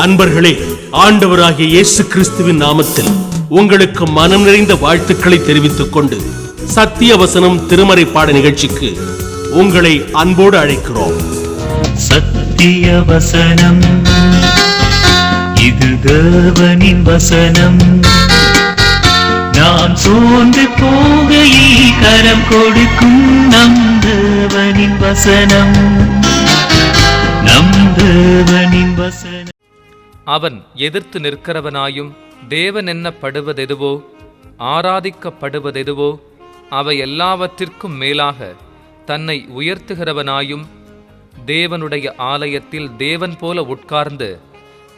அன்பர்களே, ஆண்டவராகிய இயேசு கிறிஸ்துவின் நாமத்தில் உங்களுக்கு மனம் நிறைந்த வாழ்த்துக்களை தெரிவித்துக் கொண்டு சத்திய வசனம் திருமறை பாட நிகழ்ச்சிக்கு உங்களை அன்போடு அழைக்கிறோம். சத்திய வசனம், இது தேவனின் வசனம். நாம் சோர்ந்து போகையில் கரம் கொடுக்கும் நம் தேவனின் வசனம், நம் தேவனின் வசனம். அவன் எதிர்த்து நிற்கிறவனாயும் தேவன் என்னப்படுவதெதுவோ ஆராதிக்கப்படுவதெதுவோ அவை எல்லாவற்றிற்கும் மேலாக தன்னை உயர்த்துகிறவனாயும் தேவனுடைய ஆலயத்தில் தேவன் போல உட்கார்ந்து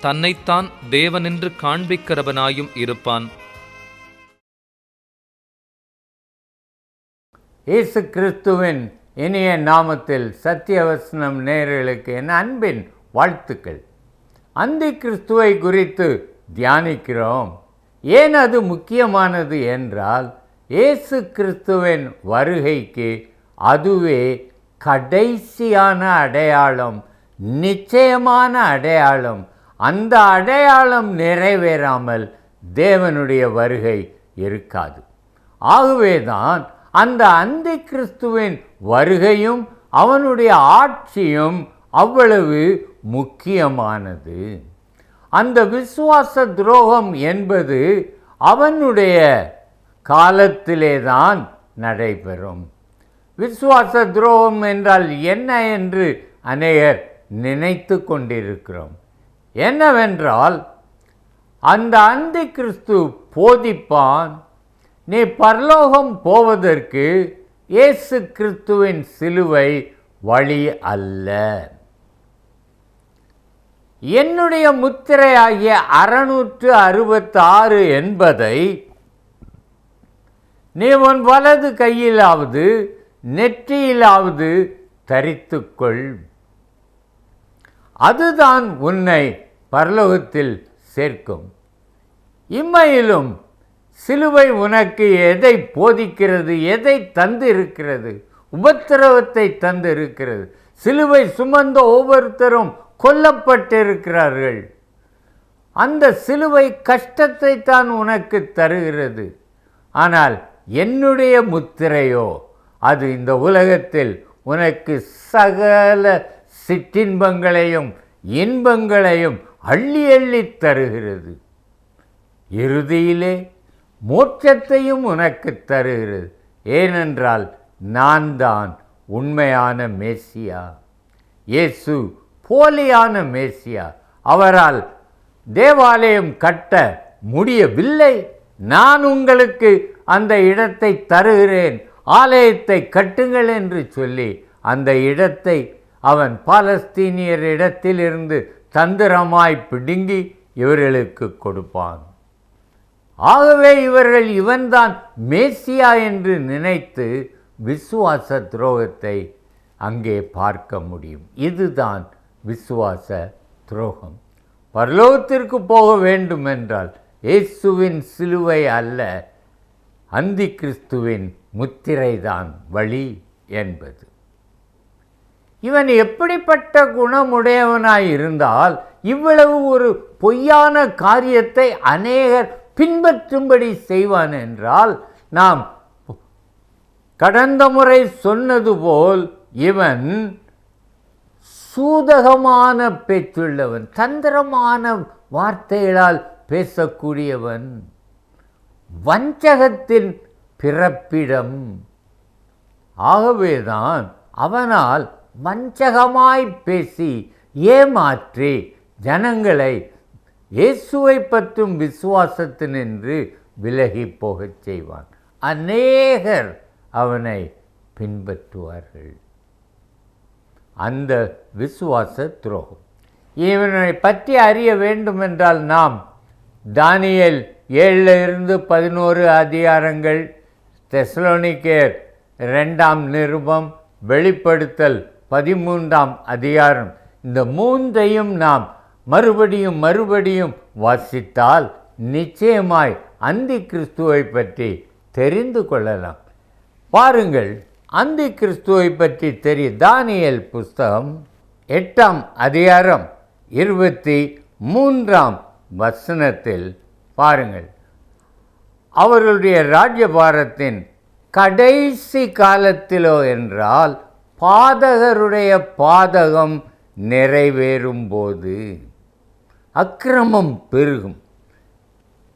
தன்னைத்தான் தேவனென்று காண்பிக்கிறவனாயும் இருப்பான். இயேசு கிறிஸ்துவின் இனிய நாமத்தில் சத்தியவசனம் நேயர்களுக்கு என் அன்பின் வாழ்த்துக்கள். அந்தி கிறிஸ்துவை குறித்து தியானிக்கிறோம். ஏன் அது முக்கியமானது என்றால், இயேசு கிறிஸ்துவின் வருகைக்கு அதுவே கடைசியான அடையாளம், நிச்சயமான அடையாளம். அந்த அடையாளம் நிறைவேறாமல் தேவனுடைய வருகை இருக்காது. ஆகவேதான் அந்த அந்தி கிறிஸ்துவின் வருகையும் அவனுடைய ஆட்சியும் அவ்வளவு முக்கியமானது. அந்த விசுவாச துரோகம் என்பது அவனுடைய காலத்திலேதான் நடைபெறும். விசுவாச துரோகம் என்றால் என்ன என்று அநேகர் நினைத்து கொண்டிருக்கிறோம். என்னவென்றால், அந்த அந்தி கிறிஸ்து போதிப்பான், நீ பரலோகம் போவதற்கு இயேசு கிறிஸ்துவின் சிலுவை வழி அல்ல. என்னுடைய முத்திரையாகிய 666 என்பதை நீ உன் வலது கையிலாவது நெற்றியிலாவது தரித்துக்கொள், அதுதான் உன்னை பரலோகத்தில் சேர்க்கும். இம்மையிலும் சிலுவை உனக்கு எதை போதிக்கிறது, எதை தந்து இருக்கிறது? உபத்திரவத்தை தந்து இருக்கிறது. சிலுவை சுமந்த ஒவ்வொருத்தரும் கொல்லப்பட்டிருக்கிறார்கள். அந்த சிலுவை கஷ்டத்தை தான் உனக்கு தருகிறது. ஆனால் என்னுடைய முத்திரையோ அது இந்த உலகத்தில் உனக்கு சகல சிற்றின்பங்களையும் இன்பங்களையும் அள்ளி அள்ளி தருகிறது. இறுதியிலே மோட்சத்தையும் உனக்கு தருகிறது. ஏனென்றால் நான் தான் உண்மையான மேசியா. இயேசு போலியான மேசியா. அவரால் தேவாலயம் கட்ட முடியவில்லை. நான் உங்களுக்கு அந்த இடத்தை தருகிறேன், ஆலயத்தை கட்டுங்கள் என்று சொல்லி அந்த இடத்தை அவன் பாலஸ்தீனியர் இடத்திலிருந்து தந்திரமாய் பிடுங்கி இவர்களுக்கு கொடுப்பான். ஆகவே இவர்கள் இவன்தான் மேசியா என்று நினைத்து விசுவாச துரோகத்தை அங்கே பார்க்க முடியும். இதுதான் விசுவாச துரோகம். பரலோகத்திற்கு போக வேண்டும் என்றால் இயேசுவின் சிலுவை அல்ல, அந்தி கிறிஸ்துவின் முத்திரைதான் வழி என்பது. இவன் எப்படிப்பட்ட குணமுடையவனாய் இருந்தால் இவ்வளவு ஒரு பொய்யான காரியத்தை அநேகர் பின்பற்றும்படி செய்வான் என்றால், நாம் கடந்த முறை சொன்னது போல் இவன் சூதகமான பேச்சுள்ளவன், தந்திரமான வார்த்தைகளால் பேசக்கூடியவன், வஞ்சகத்தின் பிறப்பிடம். ஆகவேதான் அவனால் வஞ்சகமாய் பேசி ஏமாற்றி ஜனங்களை இயேசுவை பற்றும் விசுவாசத்தினின்று விலகி போகச் செய்வான். அநேகர் அவனை பின்பற்றுவார்கள். அந்த விசுவாச துரோகம் இவனை பற்றி அறிய வேண்டுமென்றால் நாம் தானியேல் 7-11 அதிகாரங்கள், தெசலோனிக்கேயர் 2ஆம் நிருபம், வெளிப்படுத்தல் 13ஆம் அதிகாரம், இந்த மூன்றையும் நாம் மறுபடியும் வாசித்தால் நிச்சயமாய் அந்தி கிறிஸ்துவை பற்றி தெரிந்து கொள்ளலாம். பாருங்கள், அந்தி கிறிஸ்துவை பற்றி தானியேல் புஸ்தகம் 8ஆம் அதிகாரம் 23ஆம் வசனத்தில் பாருங்கள், அவர்களுடைய ராஜ்யபாரத்தின் கடைசி காலத்திலோ என்றால் பாதகருடைய பாதகம் நிறைவேறும் போது அக்கிரமம் பெருகும்,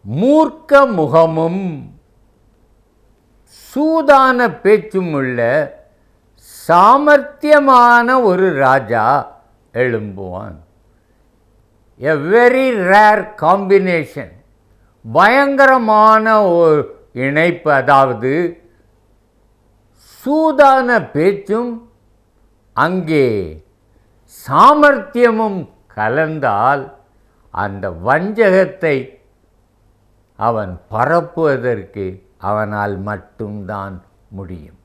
மூர்க்க முகமும் சூதான பேச்சும் உள்ள சாமர்த்தியமான ஒரு ராஜா எழும்புவான். எ வெரி ரேர் காம்பினேஷன், பயங்கரமான ஒரு இணைப்பு. அதாவது சூதான பேச்சும் அங்கே சாமர்த்தியமும் கலந்தால் அந்த வஞ்சகத்தை அவன் பரப்புவதற்கு அவனால் மட்டும்தான் முடியும்.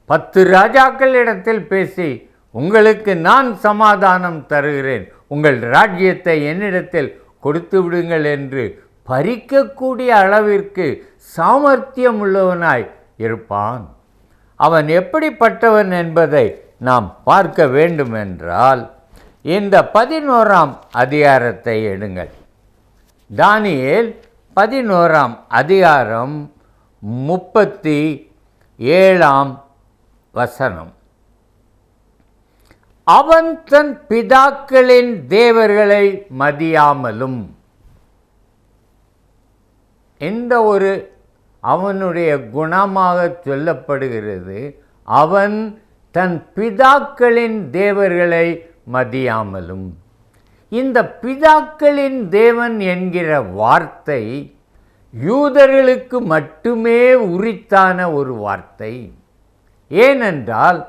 10 ராஜாக்களிடத்தில் பேசி, உங்களுக்கு நான் சமாதானம் தருகிறேன், உங்கள் ராஜ்யத்தை என்னிடத்தில் கொடுத்து விடுங்கள் என்று பறிக்கக்கூடிய அளவிற்கு சாமர்த்தியம் உள்ளவனாய் இருப்பான். அவன் எப்படிப்பட்டவன் என்பதை நாம் பார்க்க வேண்டுமென்றால் இந்த 11ஆம் அதிகாரத்தை எடுங்கள். தானியேல் 11ஆம் அதிகாரம் 37ஆம் வசனம். அவன் தன் பிதாக்களின் தேவர்களை மதியாமலும், இந்த ஒரு அவனுடைய குணமாக சொல்லப்படுகிறது. அவன் தன் பிதாக்களின் தேவர்களை மதியாமலும். இந்த பிதாக்களின் தேவன் என்கிற வார்த்தை யூதர்களுக்கு மட்டுமே உரித்தான ஒரு வார்த்தை. ஏனென்றால்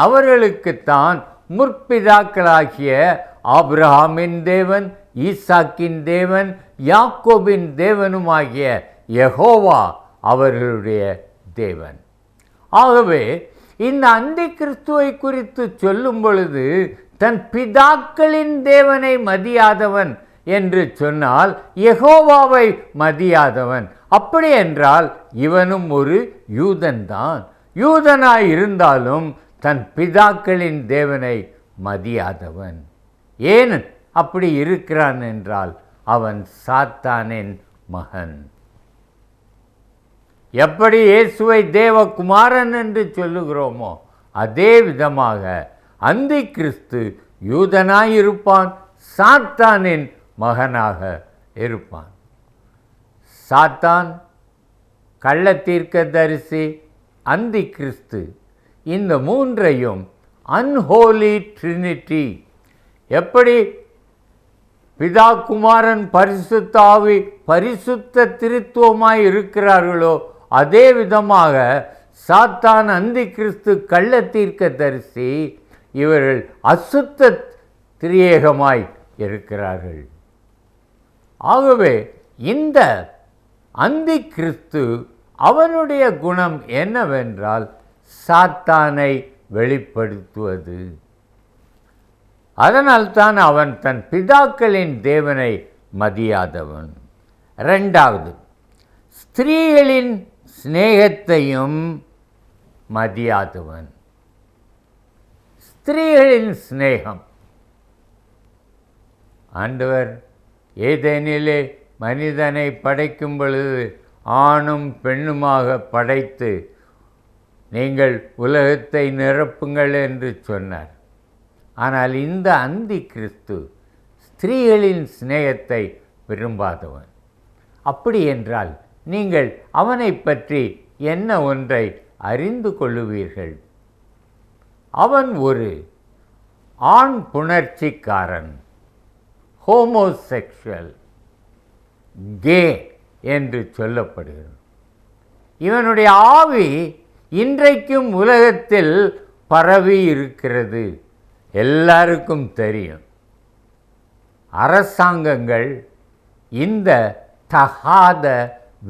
அவர்களுக்குத்தான் முற்பிதாக்களாகிய ஆபிரகாமின் தேவன், ஈசாக்கின் தேவன், யாக்கோபின் தேவனுமாகிய யெகோவா அவர்களுடைய தேவன். ஆகவே இந்த அந்தி கிறிஸ்துவை குறித்து சொல்லும் பொழுது தன் பிதாக்களின் தேவனை மதியாதவன் என்று சொன்னால் யெகோவாவை மதியாதவன். அப்படி என்றால் இவனும் ஒரு யூதன்தான். யூதனாய் இருந்தாலும் தன் பிதாக்களின் தேவனை மதியாதவன். ஏன் அப்படி இருக்கிறான் என்றால் அவன் சாத்தானின் மகன். எப்படி இயேசுவை தேவகுமாரன் என்று சொல்லுகிறோமோ அதே விதமாக அந்தி கிறிஸ்து யூதனாயிருப்பான், சாத்தானின் மகனாக இருப்பான். சாத்தான், கள்ளத்தீர்க்கதரிசி, அந்தி கிறிஸ்து, இந்த மூன்றையும் அன்ஹோலி ட்ரினிட்டி, எப்படி பிதா குமாரன் பரிசுத்த ஆவி பரிசுத்த திருத்துவமாய் இருக்கிறார்களோ அதே விதமாக சாத்தான், அந்தி கிறிஸ்து, கள்ளத்தீர்க்கதரிசி இவர்கள் அசுத்த திரியேகமாய் இருக்கிறார்கள். ஆகவே இந்த அந்தி கிறிஸ்து அவனுடைய குணம் என்னவென்றால் சாத்தானை வெளிப்படுத்துவது. அதனால்தான் அவன் தன் பிதாக்களின் தேவனை மதியாதவன். 2வது, ஸ்திரீகளின் சிநேகத்தையும் மதியாதவன். ஸ்திரீகளின் சிநேகம், ஆண்டவர் ஏதேனிலே மனிதனை படைக்கும் பொழுது ஆணும் பெண்ணுமாக படைத்து நீங்கள் உலகத்தை நிரப்புங்கள் என்று சொன்னார். ஆனால் இந்த அந்தி கிறிஸ்து ஸ்திரீகளின் சிநேகத்தை விரும்பாதவன். அப்படி என்றால் நீங்கள் அவனை பற்றி என்ன ஒன்றை அறிந்து கொள்ளுவீர்கள்? அவன் ஒரு ஆண் புணர்ச்சிக்காரன், ஹோமோசெக்சுவல், கே என்று சொல்லப்படுகிறது. இவனுடைய ஆவி இன்றைக்கும் உலகத்தில் பரவி இருக்கிறது, எல்லாருக்கும் தெரியும். அரசாங்கங்கள் இந்த தகாத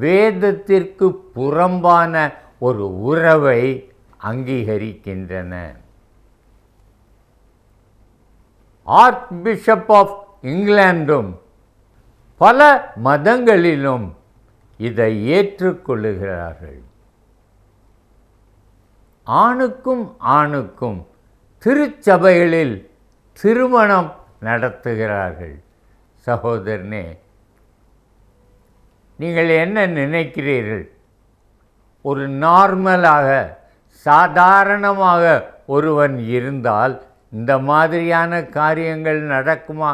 வேதத்திற்கு புறம்பான ஒரு உறவை அங்கீகரிக்கின்றன. ஆர்ச் பிஷப் ஆஃப் இங்கிலாந்தும் பல மதங்களிலும் இதை ஏற்றுக்கொள்ளுகிறார்கள். ஆணுக்கும் ஆணுக்கும் திருச்சபைகளில் திருமணம் நடத்துகிறார்கள். சகோதரனே, நீங்கள் என்ன நினைக்கிறீர்கள்? ஒரு நார்மலாக சாதாரணமாக ஒருவன் இருந்தால் இந்த மாதிரியான காரியங்கள் நடக்குமா?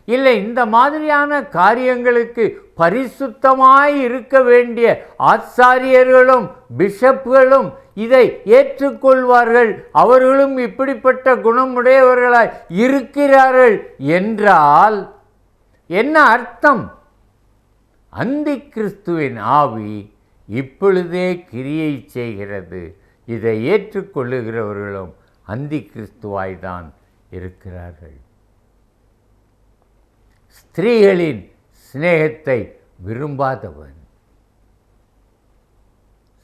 இல்லை, இந்த மாதிரியான காரியங்களுக்கு பரிசுத்தமாய் இருக்க வேண்டிய ஆசாரியர்களும் பிஷப்புகளும் இதை ஏற்றுக்கொள்வார்கள், அவர்களும் இப்படிப்பட்ட குணமுடையவர்களாய் இருக்கிறார்கள் என்றால் என்ன அர்த்தம்? அந்தி கிறிஸ்துவின் ஆவி இப்பொழுதே கிரியை செய்கிறது. இதை ஏற்றுக்கொள்ளுகிறவர்களும் அந்தி கிறிஸ்துவாய்தான் இருக்கிறார்கள். ஸ்திரீகளின் சிநேகத்தை விரும்பாதவன்.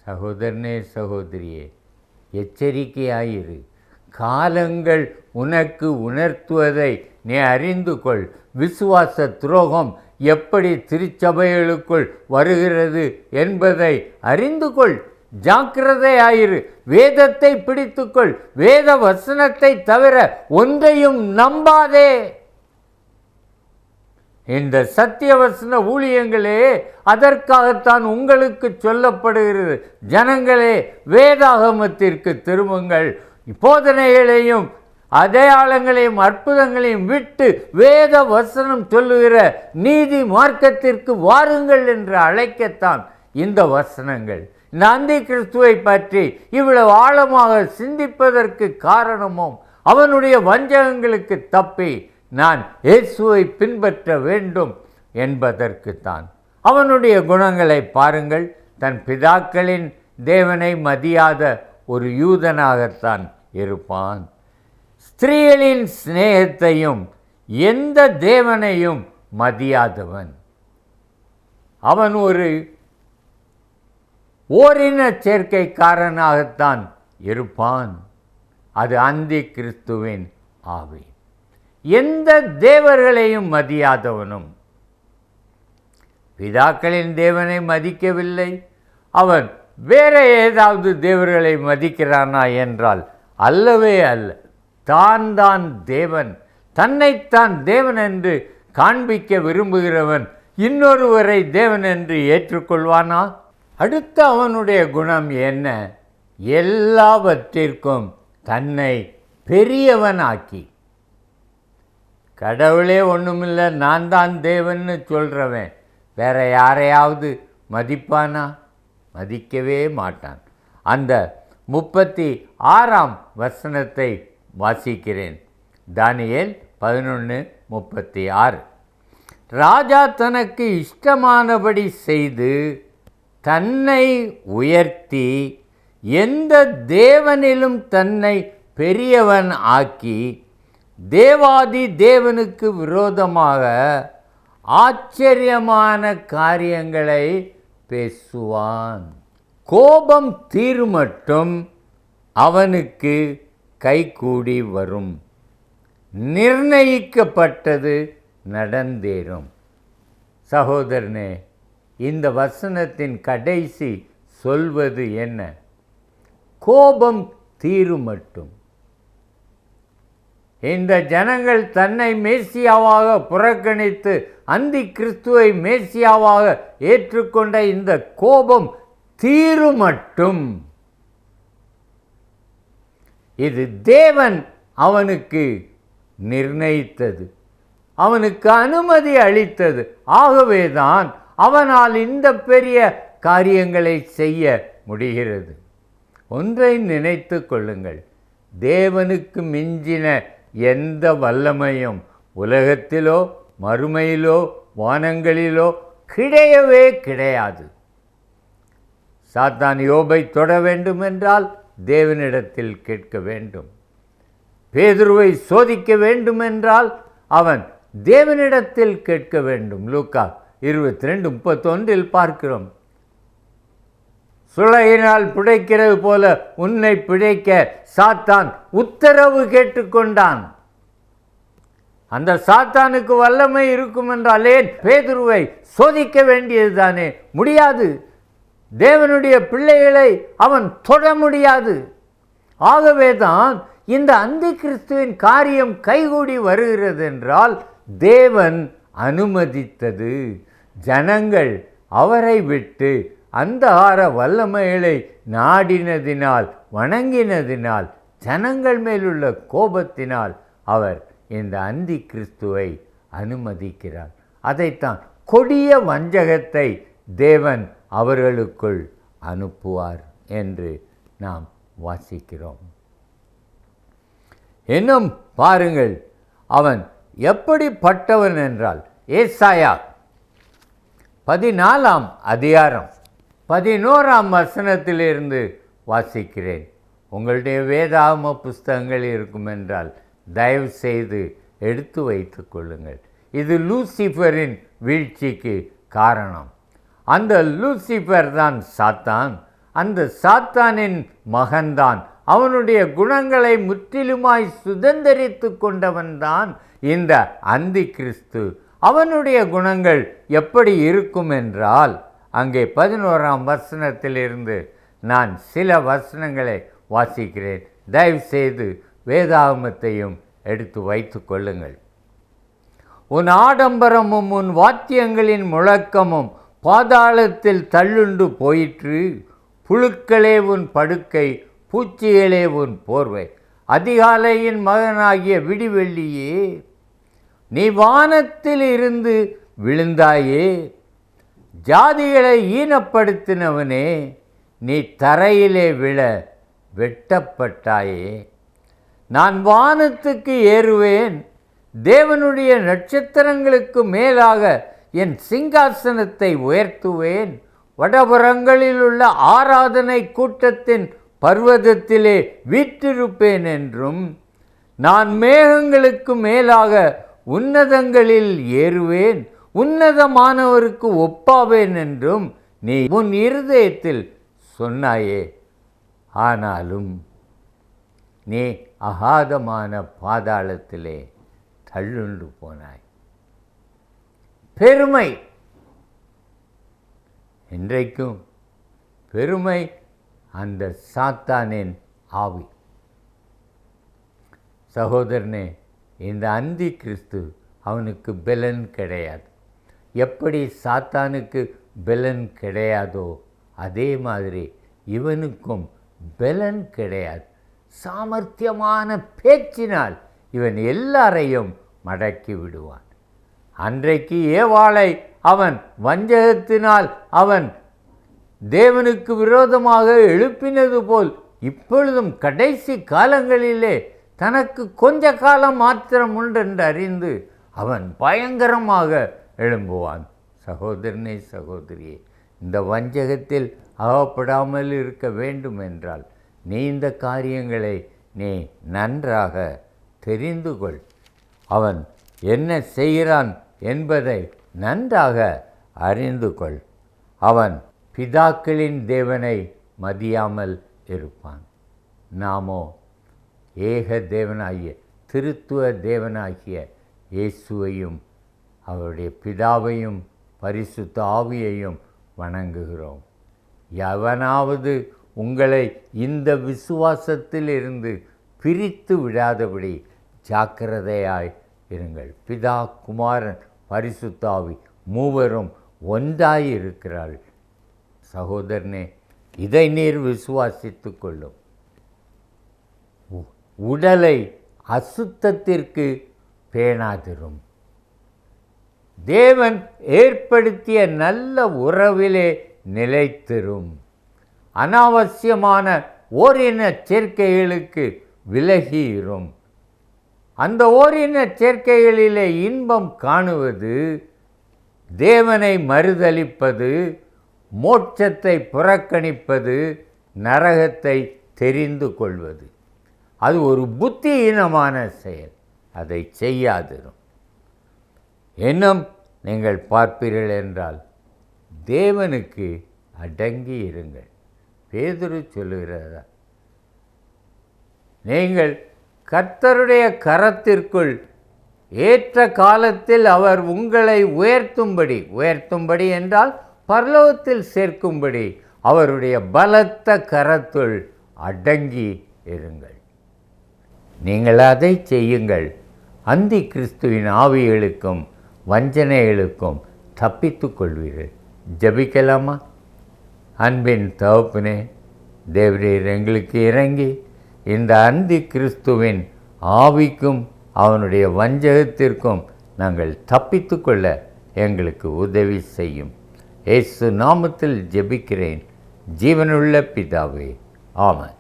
சகோதரனே, சகோதரியே, எச்சரிக்கையாயிரு. காலங்கள் உனக்கு உணர்த்துவதை நீ அறிந்து கொள். விசுவாச துரோகம் எப்படி திருச்சபைகளுக்குள் வருகிறது என்பதை அறிந்து கொள். ஜாக்கிரதையாயிரு. வேதத்தை பிடித்துக்கொள். வேத வசனத்தை தவிர ஒன்றையும் நம்பாதே. இந்த சத்தியவசன ஊழியங்களே அதற்காகத்தான் உங்களுக்கு சொல்லப்படுகிறது. ஜனங்களே, வேதாகமத்திற்கு திரும்புங்கள். போதனைகளையும் அடையாளங்களையும் அற்புதங்களையும் விட்டு வேத வசனம் சொல்லுகிற நீதி மார்க்கத்திற்கு வாருங்கள் என்று அழைக்கத்தான் இந்த வசனங்கள். இந்த அந்தி கிறிஸ்துவை பற்றி இவ்வளவு ஆழமாக சிந்திப்பதற்கு காரணமும் அவனுடைய வஞ்சகங்களுக்கு தப்பி நான் இயேசுவை பின்பற்ற வேண்டும் என்பதற்குத்தான். அவனுடைய குணங்களை பாருங்கள். தன் பிதாக்களின் தேவனை மதியாத ஒரு யூதனாகத்தான் இருப்பான். ஸ்திரீகளின் சிநேகத்தையும் எந்த தேவனையும் மதியாதவன். அவன் ஒரு ஓரின சேர்க்கைக்காரனாகத்தான் இருப்பான். அது அந்தி கிறிஸ்துவின் ஆவி. எந்த தேவர்களையும் மதியாதவனும். பிதாக்களின் தேவனை மதிக்கவில்லை, அவன் வேற ஏதாவது தேவர்களை மதிக்கிறானா என்றால் அல்லவே அல்ல. தான் தேவன், தன்னைத்தான் தேவன் என்று காண்பிக்க விரும்புகிறவன் இன்னொருவரை தேவன் என்று ஏற்றுக்கொள்வானா? அடுத்த அவனுடைய குணம் என்ன? எல்லாவற்றிற்கும் தன்னை பெரியவனாக்கி, கடவுளே ஒன்றுமில்லை, நான் தான் தேவன்னு சொல்கிறவன் வேற யாரையாவது மதிப்பானா? மதிக்கவே மாட்டான். அந்த 36ஆம் வசனத்தை வாசிக்கிறேன். தானியேல் 11:36. ராஜா தனக்கு இஷ்டமானபடி செய்து தன்னை உயர்த்தி எந்த தேவனிலும் தன்னை பெரியவன் ஆக்கி தேவாதி தேவனுக்கு விரோதமாக ஆச்சரியமான காரியங்களை பேசுவான். கோபம் தீருமட்டும் அவனுக்கு கைகூடி வரும். நிர்ணயிக்கப்பட்டது நடந்தேறும். சகோதரனே, இந்த வசனத்தின் கடைசி சொல்வது என்ன? கோபம் தீருமட்டும். இந்த ஜனங்கள் தன்னை மேசியாவாக புறக்கணித்து அந்தி கிறிஸ்துவை மேசியாவாக ஏற்றுக்கொண்ட இந்த கோபம் தீருமட்டும். இது தேவன் அவனுக்கு நிர்ணயித்தது, அவனுக்கு அனுமதி அளித்தது. ஆகவேதான் அவனால் இந்த பெரிய காரியங்களை செய்ய முடிகிறது. ஒன்றை நினைத்து கொள்ளுங்கள், தேவனுக்கு மிஞ்சின எந்த வல்லமையும் உலகத்திலோ மறுமையிலோ வானங்களிலோ கிடையவே கிடையாது. சாத்தான் யோபை தொட வேண்டும் என்றால் தேவனிடத்தில் கேட்க வேண்டும். பேதுருவை சோதிக்க வேண்டும் என்றால் அவன் தேவனிடத்தில் கேட்க வேண்டும். லூக்கா 22:31 பார்க்கிறோம். சுளையினால் பிழைக்கிறது போல உன்னை பிழைக்க சாத்தான் உத்தரவு கேட்டுக்கொண்டான். அந்த சாத்தானுக்கு வல்லமை இருக்கும் என்றாலே பேதுருவை சோதிக்க வேண்டியது தானே? முடியாது. தேவனுடைய பிள்ளைகளை அவன் தொட முடியாது. ஆகவேதான் இந்த அந்தி கிறிஸ்துவின் காரியம் கைகூடி வருகிறது என்றால் தேவன் அனுமதித்தது. ஜனங்கள் அவரை விட்டு அந்தகார வல்லமைகளை நாடினதினால், வணங்கினதினால், ஜனங்கள் மேலுள்ள கோபத்தினால் அவர் இந்த அந்தி கிறிஸ்துவை அனுமதிக்கிறார். அதைத்தான் கொடிய வஞ்சகத்தை தேவன் அவர்களுக்குள் அனுப்புவார் என்று நாம் வாசிக்கிறோம். இன்னும் பாருங்கள், அவன் எப்படிப்பட்டவன் என்றால், ஏசாயா 14ஆம் அதிகாரம் 11ஆம் வசனத்திலிருந்து வாசிக்கிறேன். உங்களுடைய வேதாகம புஸ்தகங்கள் இருக்கும் என்றால் தயவு செய்து எடுத்து வைத்து கொள்ளுங்கள். இது லூசிஃபரின் வீழ்ச்சிக்கு காரணம். அந்த லூசிஃபர் தான் சாத்தான். அந்த சாத்தானின் மகன்தான், அவனுடைய குணங்களை முற்றிலுமாய் சுதந்தரித்து கொண்டவன்தான் இந்த அந்தி கிறிஸ்து. அவனுடைய குணங்கள் எப்படி இருக்கும் என்றால், அங்கே 11ஆம் வசனத்திலிருந்து நான் சில வசனங்களை வாசிக்கிறேன். தயவு செய்து வேதாகமத்தையும் எடுத்து வைத்து கொள்ளுங்கள். உன் ஆடம்பரமும் உன் வாத்தியங்களின் முழக்கமும் பாதாளத்தில் தள்ளுண்டு போயிற்று. புழுக்களே உன் படுக்கை, பூச்சிகளே உன் போர்வை. அதிகாலையின் மகனாகிய விடிவெள்ளியே, நீ வானத்தில் இருந்து விழுந்தாயே. ஜாதிகளை ஈனப்படுத்தினவனே, நீ தரையிலே விழ வெட்டப்பட்டாயே. நான் வானத்துக்கு ஏறுவேன், தேவனுடைய நட்சத்திரங்களுக்கு மேலாக என் சிங்காசனத்தை உயர்த்துவேன். வடபுறங்களில் உள்ள ஆராதனை கூட்டத்தின் பர்வதத்திலே வீற்றிருப்பேன் என்றும், நான் மேகங்களுக்கு மேலாக உன்னதங்களில் ஏறுவேன், உன்னதமானவருக்கு ஒப்பாவேன் என்றும் நீ உன் இருதயத்தில் சொன்னாயே. ஆனாலும் நீ அகாதமான பாதாளத்திலே தள்ளுண்டு போனாய். பெருமை, இன்றைக்கும் பெருமை அந்த சாத்தானின் ஆவி. சகோதரனே, இந்த அந்தி கிறிஸ்து அவனுக்கு பெலன் கிடையாது. எப்படி சாத்தானுக்கு பெலன் கிடையாதோ அதே மாதிரி இவனுக்கும் பெலன் கிடையாது. சாமர்த்தியமான பேச்சினால் இவன் எல்லாரையும் மடக்கி விடுவான். அன்றைக்கு ஏவாளை அவன் வஞ்சகத்தினால் அவன் தேவனுக்கு விரோதமாக எழுப்பினது போல் இப்பொழுதும் கடைசி காலங்களிலே தனக்கு கொஞ்ச காலம் மாத்திரம் உண்டென்று அறிந்து அவன் பயங்கரமாக எழும்புவான். சகோதரனே, சகோதரியே, இந்த வஞ்சகத்தில் அகப்படாமல் இருக்க வேண்டும் என்றால் நீ இந்த காரியங்களை நீ நன்றாக தெரிந்து கொள். அவன் என்ன செய்கிறான் என்பதை நன்றாக அறிந்து கொள். அவன் பிதாக்களின் தேவனை மதியாமல் இருப்பான். நாமோ ஏக தேவனாகிய திருத்துவ தேவனாகிய இயேசுவையும் அவருடைய பிதாவையும் பரிசுத்த ஆவியையும் வணங்குகிறோம். எவனாவது உங்களை இந்த விசுவாசத்தில் இருந்து பிரித்து விடாதபடி ஜாக்கிரதையாய் இருங்கள். பிதா, குமாரன், பரிசுத்த ஆவி மூவரும் ஒன்றாய் இருக்கிறார்கள். சகோதரனே, இதை நீர் விசுவாசித்து கொள்ளும். உடலை அசுத்தத்திற்கு பேணாதிரும். தேவன் ஏற்படுத்திய நல்ல உறவிலே நிலைத்திரும். அனாவசியமான ஓரின சேர்க்கைகளுக்கு விலகிரும். அந்த ஓரின சேர்க்கைகளிலே இன்பம் காணுவது தேவனை மறுதலிப்பது, மோட்சத்தை புறக்கணிப்பது, நரகத்தை தெரிந்து கொள்வது. அது ஒரு புத்தியீனமான செயல். அதை செய்யாதிரும். இன்னும் நீங்கள் பார்ப்பீர்கள் என்றால் தேவனுக்கு அடங்கி இருங்கள். பேதுரு சொல்லுகிறதா, நீங்கள் கர்த்தருடைய கரத்திற்குள் ஏற்ற காலத்தில் அவர் உங்களை உயர்த்தும்படி என்றால் பரலோகத்தில் சேர்க்கும்படி அவருடைய பலத்த கரத்துள் அடங்கி இருங்கள். நீங்கள் அதை செய்யுங்கள். அந்தி கிறிஸ்துவின் ஆவிகளுக்கும் வஞ்சனைகளுக்கும் தப்பித்துக் கொள்வீர்கள். ஜெபிக்கலாமா? அன்பின் தகப்பனே, தேவரீர் எங்களுக்கு இறங்கி இந்த அந்தி கிறிஸ்துவின் ஆவிக்கும் அவனுடைய வஞ்சகத்திற்கும் நாங்கள் தப்பித்து கொள்ள எங்களுக்கு உதவி செய்யும். இயேசு நாமத்தில் ஜெபிக்கிறேன், ஜீவனுள்ள பிதாவே, ஆமென்.